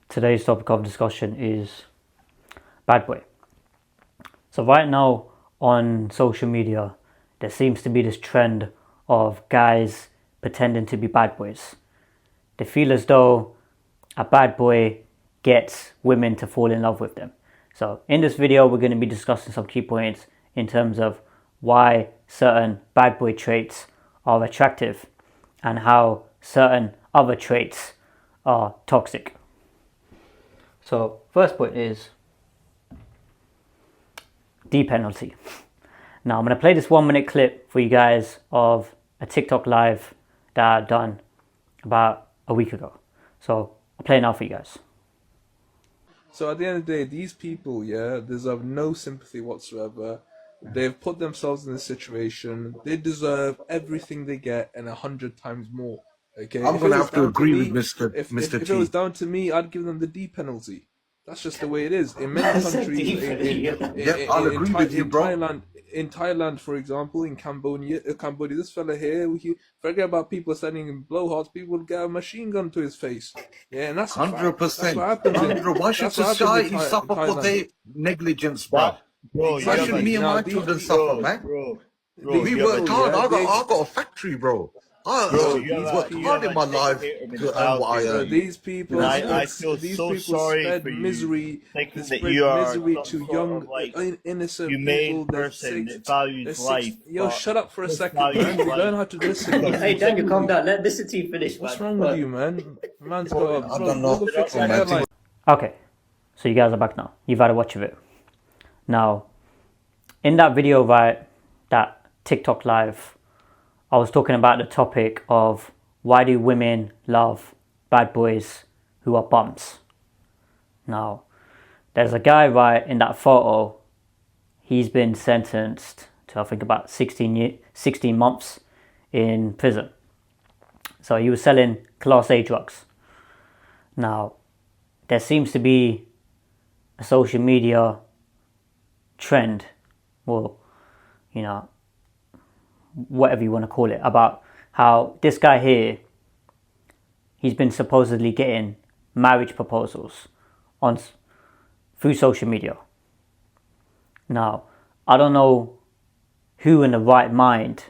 Today's topic of discussion is bad boy. So right now on social media, there seems to be this trend of guys pretending to be bad boys. They feel as though a bad boy gets women to fall in love with them. So in this video, we're going to be discussing some key points in terms of why certain bad boy traits are attractive and how certain other traits are toxic. So first point is D penalty. Now I'm going to play this 1 minute clip for you guys of a TikTok live that I done about a week ago. So I'll play it now for you guys. So at the end of the day, these people, deserve no sympathy whatsoever. They've put themselves in this situation. They deserve everything they get and 100 times more. Okay, I'm going to have to agree with Mr. If T. it was down to me, I'd give them the D penalty. That's just the way it is. In many countries, I'll agree with you, bro. In Thailand, for example, in Cambodia, this fella here, forget about people standing in blowhards. People would get a machine gun to his face. Yeah, and that's 100%. Why should society suffer for their negligence, bro? Why should me and my children suffer, man? We worked hard. I got a factory, bro. I worked hard in my life to earn what I earn. These people, I feel these so people sorry spread for you, misery. thinking They that spread you are misery some to sort young, of, like, innocent humane people. person that values life. Yo, shut up for a second, values man. life. Learn how to listen. Hey Daniel, calm down. Let this team finish. What's wrong with you, man? Man's got I don't know. hairline. Okay, so you guys are back now. You've had a watch of it. Now, in that video, right, that TikTok live, I was talking about the topic of why do women love bad boys who are bumps. Now, there's a guy, right, in that photo. He's been sentenced to, I think, about 16 months in prison. So he was selling Class A drugs. Now, there seems to be a social media trend, or, you know, whatever you want to call it, about how this guy here, he's been supposedly getting marriage proposals through social media. Now, I don't know who in the right mind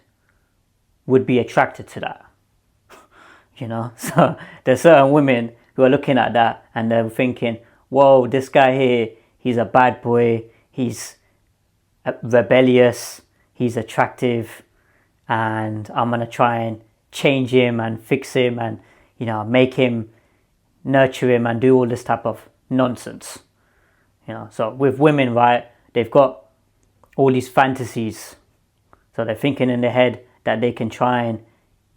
would be attracted to that. You know, so there's certain women who are looking at that and they're thinking, whoa, this guy here, he's a bad boy, he's rebellious, he's attractive, and I'm going to try and change him and fix him and, you know, make him, nurture him and do all this type of nonsense. You know, so with women, right, they've got all these fantasies. So they're thinking in their head that they can try and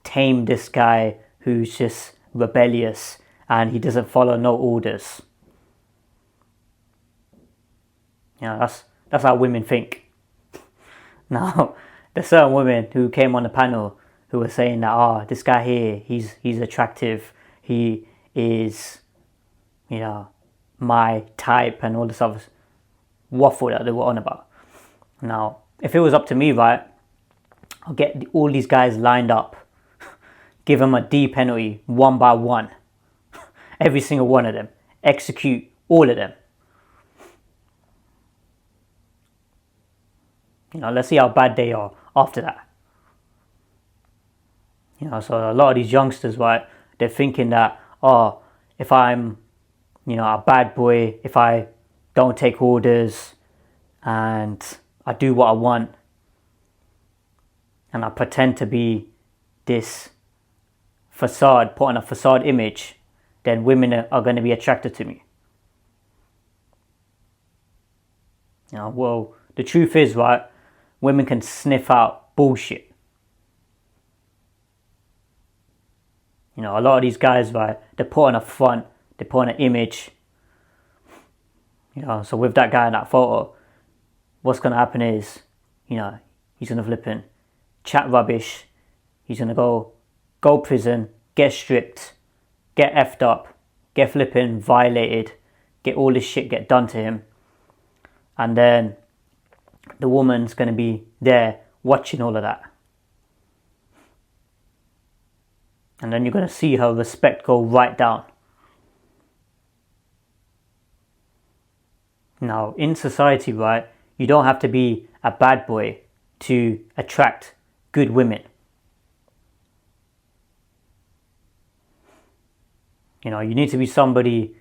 tame this guy who's just rebellious and he doesn't follow no orders. You know, that's how women think. Now, there's certain women who came on the panel who were saying that, this guy here, he's attractive, he is, you know, my type, and all this other waffle that they were on about. Now, if it was up to me, right, I'll get all these guys lined up, give them a D penalty one by one, every single one of them, execute all of them. You know, let's see how bad they are after that. You know, so a lot of these youngsters, right, they're thinking that, if I'm, you know, a bad boy, if I don't take orders and I do what I want and I pretend to be this facade, put on a facade image, then women are going to be attracted to me. You know, well, the truth is, right, women can sniff out bullshit. You know, a lot of these guys, right, they put on a front, they put on an image. You know, so with that guy in that photo, what's going to happen is, you know, he's going to flip in, chat rubbish, he's going to go prison, get stripped, get effed up, get flipping violated, get all this shit get done to him. And then the woman's going to be there watching all of that. And then you're going to see her respect go right down. Now, in society, right, you don't have to be a bad boy to attract good women. You know, you need to be somebody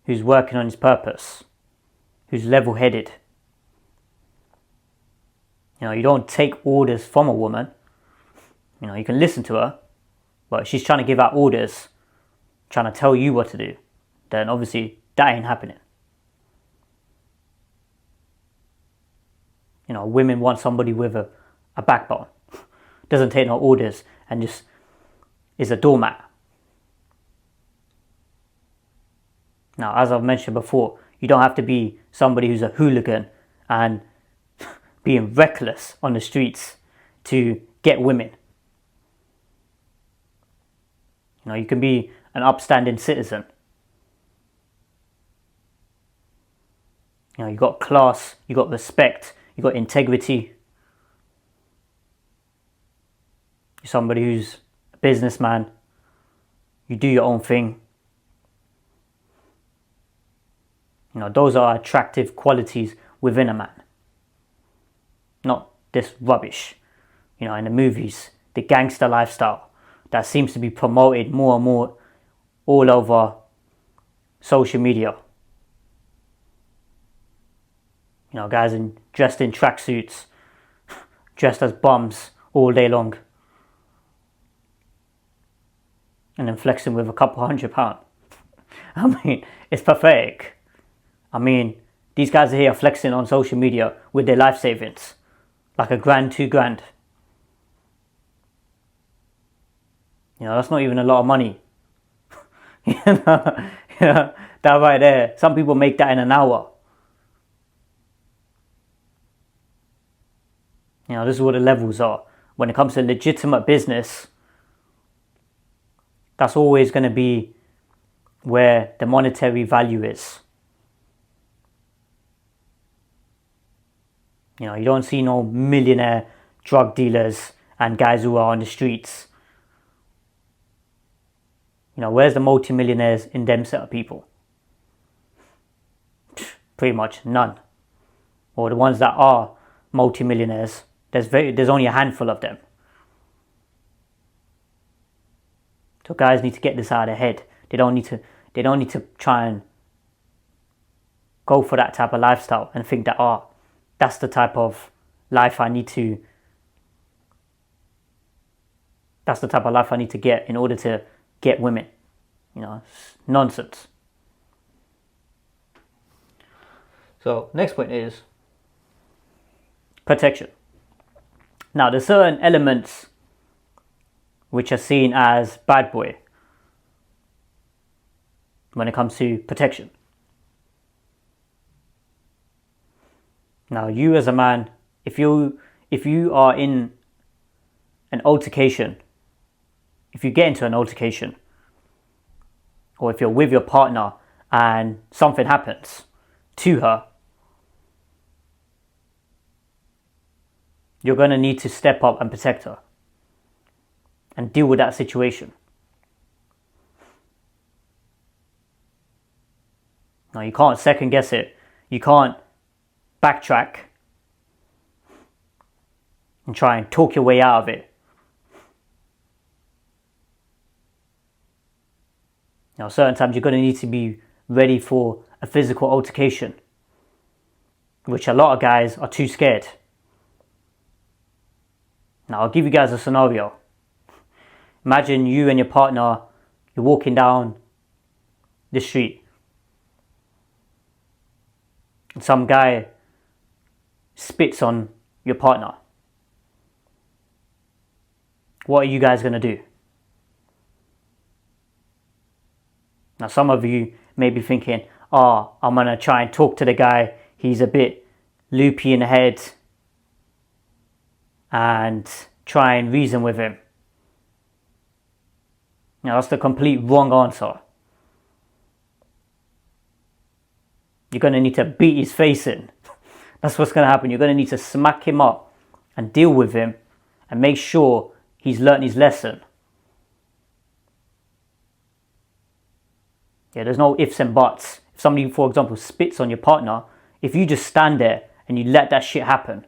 who's working on his purpose, who's level-headed. You know, you don't take orders from a woman. You know, you can listen to her, but if she's trying to give out orders, trying to tell you what to do, then obviously that ain't happening. You know, women want somebody with a backbone, doesn't take no orders and just is a doormat. Now, as I've mentioned before, you don't have to be somebody who's a hooligan and being reckless on the streets to get women. You know, you can be an upstanding citizen. You know, you got class, you got respect, you got integrity. You're somebody who's a businessman. You do your own thing. You know, those are attractive qualities within a man. Not this rubbish, you know, in the movies, the gangster lifestyle that seems to be promoted more and more all over social media. You know, guys dressed in tracksuits, dressed as bums all day long, and then flexing with a couple £100. I mean, it's pathetic. I mean, these guys are here flexing on social media with their life savings, like £1,000, £2,000. You know, that's not even a lot of money. you know, that right there. Some people make that in an hour. You know, this is what the levels are. When it comes to legitimate business, that's always going to be where the monetary value is. You know, you don't see no millionaire drug dealers and guys who are on the streets. You know, where's the multimillionaires in them set of people? Pretty much none. Or the ones that are multimillionaires, there's only a handful of them. So guys need to get this out of their head. They don't need to try and go for that type of lifestyle and think that, that's the type of life I need to get in order to get women. You know, it's nonsense. So next point is protection. Now, there's certain elements which are seen as bad boy when it comes to protection. Now, you as a man, if you are in an altercation, if you get into an altercation, or if you're with your partner and something happens to her, you're going to need to step up and protect her and deal with that situation. Now, you can't second guess it. You can't backtrack and try and talk your way out of it. Now, certain times you're going to need to be ready for a physical altercation, which a lot of guys are too scared. Now, I'll give you guys a scenario. Imagine you and your partner, you're walking down the street, and some guy spits on your partner. What are you guys going to do? Now, some of you may be thinking, I'm going to try and talk to the guy. He's a bit loopy in the head, and try and reason with him. Now, that's the complete wrong answer. You're going to need to beat his face in. That's what's going to happen. You're going to need to smack him up and deal with him and make sure he's learned his lesson. Yeah, there's no ifs and buts if somebody, for example, spits on your partner, if you just stand there and you let that shit happen,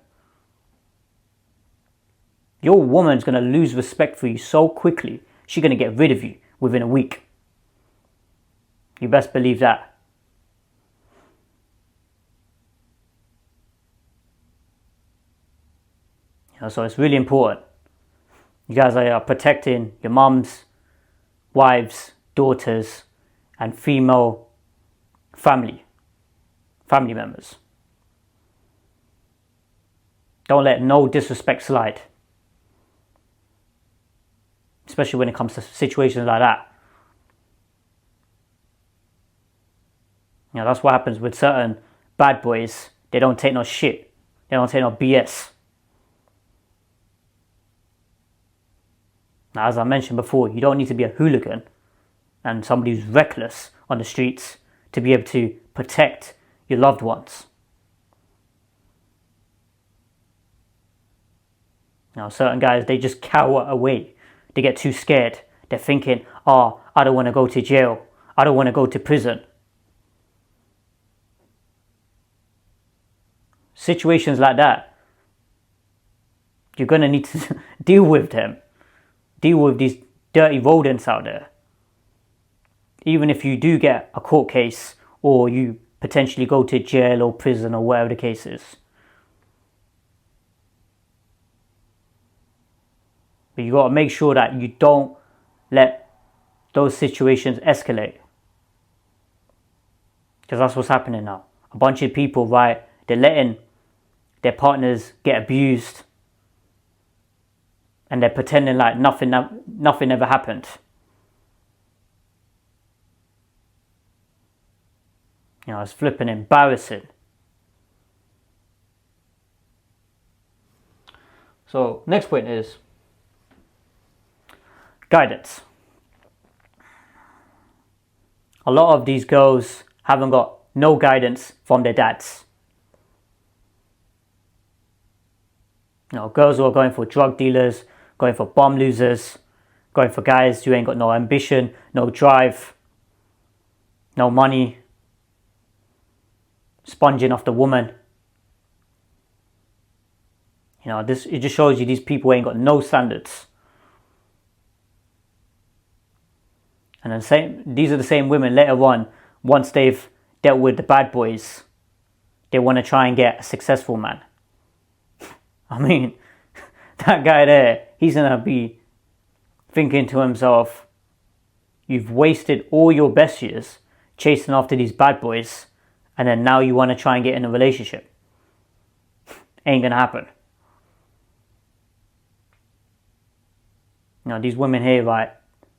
your woman's going to lose respect for you so quickly, she's going to get rid of you within a week. You best believe that. So it's really important. You guys are protecting your mums, wives, daughters, and female family members. Don't let no disrespect slide. Especially when it comes to situations like that. That's what happens with certain bad boys. They don't take no shit. They don't take no BS. Now, as I mentioned before, you don't need to be a hooligan and somebody who's reckless on the streets to be able to protect your loved ones. Now, certain guys, they just cower away. They get too scared. They're thinking, I don't want to go to jail. I don't want to go to prison. Situations like that, you're going to need to deal with them. Deal with these dirty rodents out there. Even if you do get a court case or you potentially go to jail or prison or whatever the case is. But you got to make sure that you don't let those situations escalate. Because that's what's happening now. A bunch of people, right, they're letting their partners get abused. And they're pretending like nothing ever happened. It's flipping embarrassing. So, next point is guidance. A lot of these girls haven't got no guidance from their dads. Girls who are going for drug dealers, going for bomb losers, going for guys who ain't got no ambition, no drive, no money, sponging off the woman. It just shows you these people ain't got no standards. And then these are the same women later on, once they've dealt with the bad boys, they want to try and get a successful man. I mean, that guy there, he's going to be thinking to himself, you've wasted all your best years chasing after these bad boys, and then now you want to try and get in a relationship. Ain't going to happen. These women here, right,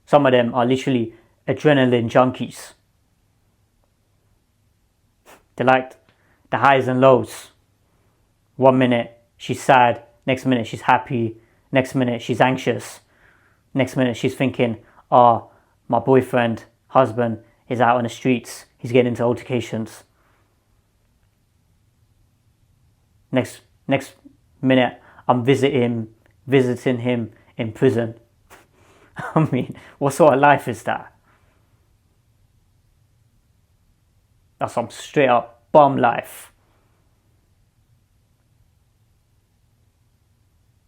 some of them are literally adrenaline junkies. They like the highs and lows. 1 minute she's sad, next minute she's happy, next minute she's anxious, next minute she's thinking, my boyfriend, husband is out on the streets, he's getting into altercations. Next minute I'm visiting him in prison. I mean, what sort of life is that? That's some straight up bum life.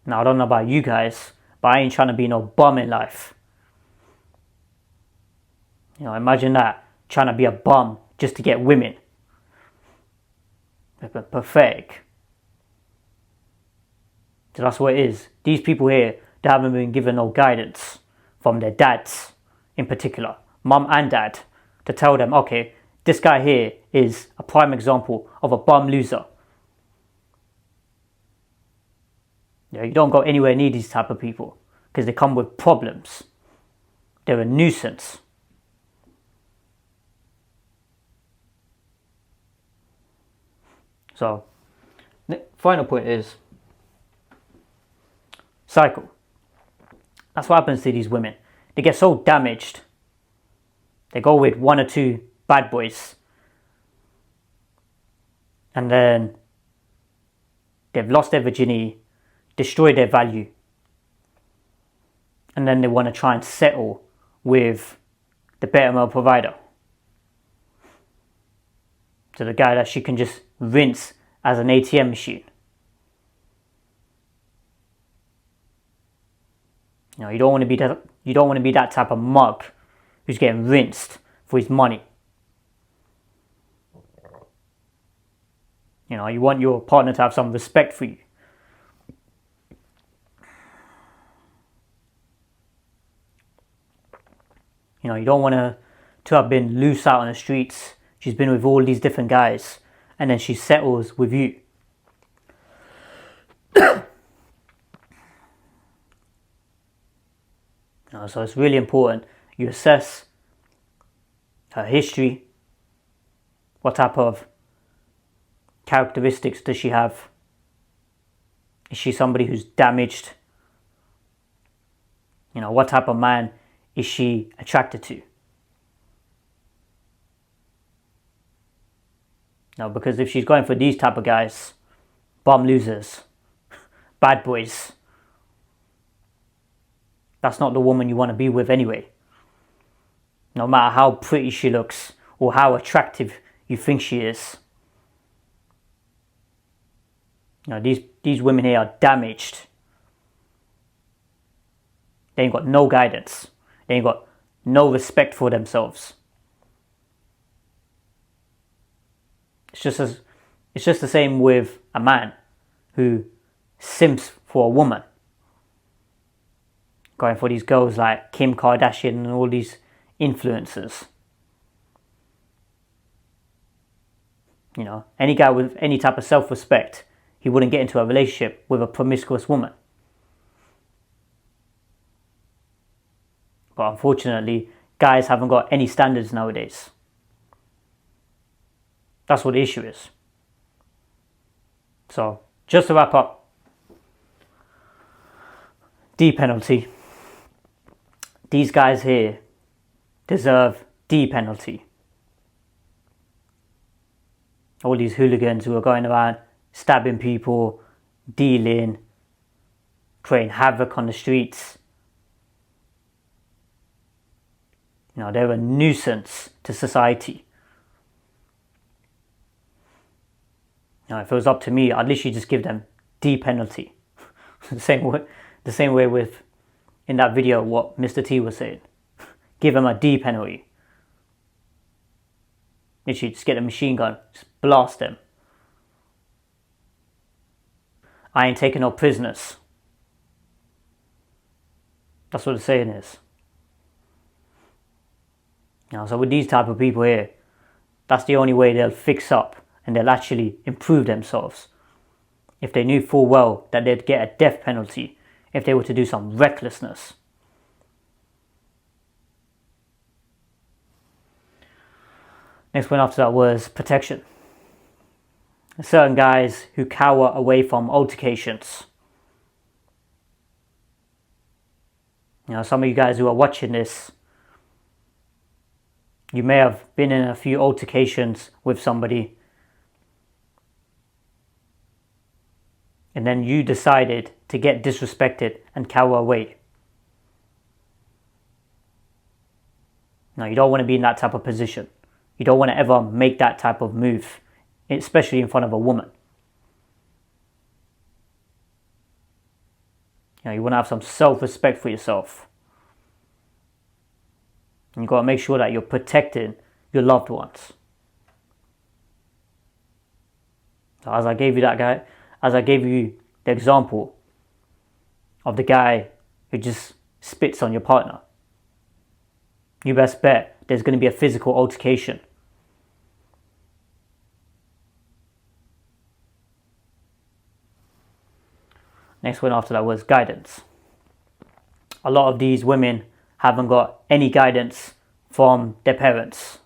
Now, I don't know about you guys, but I ain't trying to be no bum in life. Imagine that, trying to be a bum just to get women. Pathetic. So that's what it is. These people here, they haven't been given no guidance from their dads in particular, mum and dad, to tell them, okay, this guy here is a prime example of a bum loser. You don't go anywhere near these type of people because they come with problems. They're a nuisance. So, final point is cycle. That's what happens to these women. They get so damaged. They go with 1 or 2 bad boys. And then they've lost their virginity, destroyed their value. And then they want to try and settle with the better male provider. To the guy that she can just rinse as an ATM machine. You know, you don't want to be that type of mug who's getting rinsed for his money. You know, you want your partner to have some respect for you. You know, you don't want to have been loose out on the streets. She's been with all these different guys, and then she settles with you. You know, so it's really important you assess her history. What type of characteristics does she have? Is she somebody who's damaged? You know, what type of man is she attracted to? No, because if she's going for these type of guys, bum losers, bad boys, that's not the woman you want to be with anyway. No matter how pretty she looks or how attractive you think she is. You know, these women here are damaged. They ain't got no guidance. They ain't got no respect for themselves. It's just the same with a man who simps for a woman. Going for these girls like Kim Kardashian and all these influencers. You know, any guy with any type of self-respect, he wouldn't get into a relationship with a promiscuous woman. But unfortunately, guys haven't got any standards nowadays. That's what the issue is. So, just to wrap up, D penalty. These guys here deserve D penalty. All these hooligans who are going around stabbing people, dealing, creating havoc on the streets. You know, they're a nuisance to society. You know, if it was up to me, I'd literally just give them D penalty. the same way with, in that video, what Mr. T was saying. Give them a D penalty. Literally just get a machine gun, just blast them. I ain't taking no prisoners. That's what the saying is. You know, so with these type of people here, that's the only way they'll fix up and they'll actually improve themselves. If they knew full well that they'd get a death penalty if they were to do some recklessness. Next one after that was protection. Certain guys who cower away from altercations. You know, some of you guys who are watching this, you may have been in a few altercations with somebody, and then you decided to get disrespected and cower away. Now, you don't want to be in that type of position. You don't want to ever make that type of move, especially in front of a woman. You know, you want to have some self-respect for yourself. And you've got to make sure that you're protecting your loved ones. So as I gave you the example of the guy who just spits on your partner, you best bet there's going to be a physical altercation. Next one after that was guidance. A lot of these women haven't got any guidance from their parents.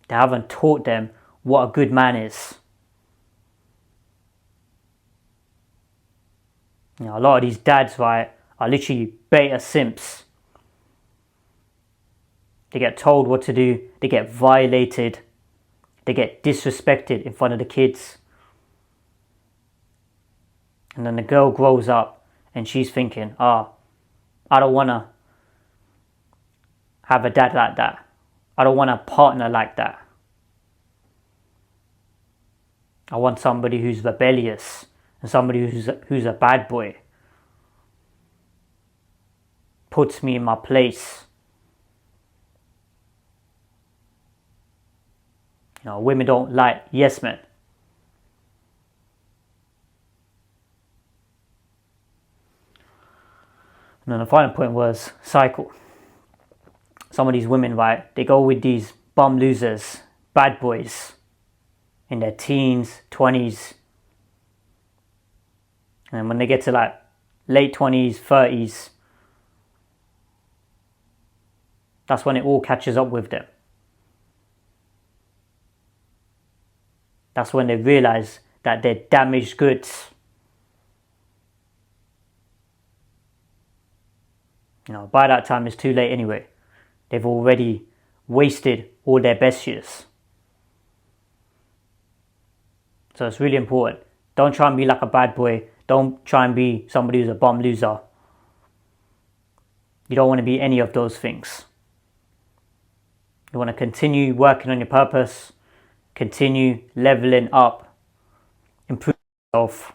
They haven't taught them what a good man is. You know, a lot of these dads, right, are literally beta simps. They get told what to do, they get violated, they get disrespected in front of the kids. And then the girl grows up and she's thinking, I don't want to have a dad like that. I don't want a partner like that. I want somebody who's rebellious and somebody who's a bad boy. Puts me in my place. You know, women don't like yes men. And then the final point was cycle. Some of these women, right, they go with these bum losers, bad boys, in their teens, 20s. And when they get to like late 20s, 30s, that's when it all catches up with them. That's when they realize that they're damaged goods. You know, by that time it's too late anyway. They've already wasted all their best years. So it's really important. Don't try and be like a bad boy. Don't try and be somebody who's a bum loser. You don't want to be any of those things. You want to continue working on your purpose, continue leveling up, improve yourself.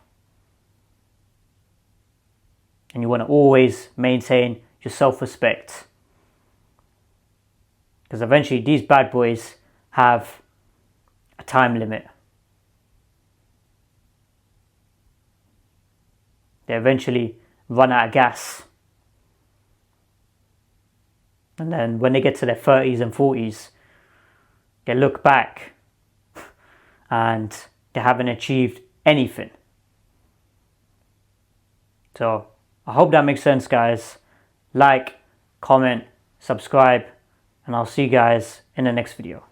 And you want to always maintain your self-respect. Because eventually these bad boys have a time limit. They eventually run out of gas. And then when they get to their 30s and 40s, they look back and they haven't achieved anything. So I hope that makes sense, guys. Like, comment, subscribe, and I'll see you guys in the next video.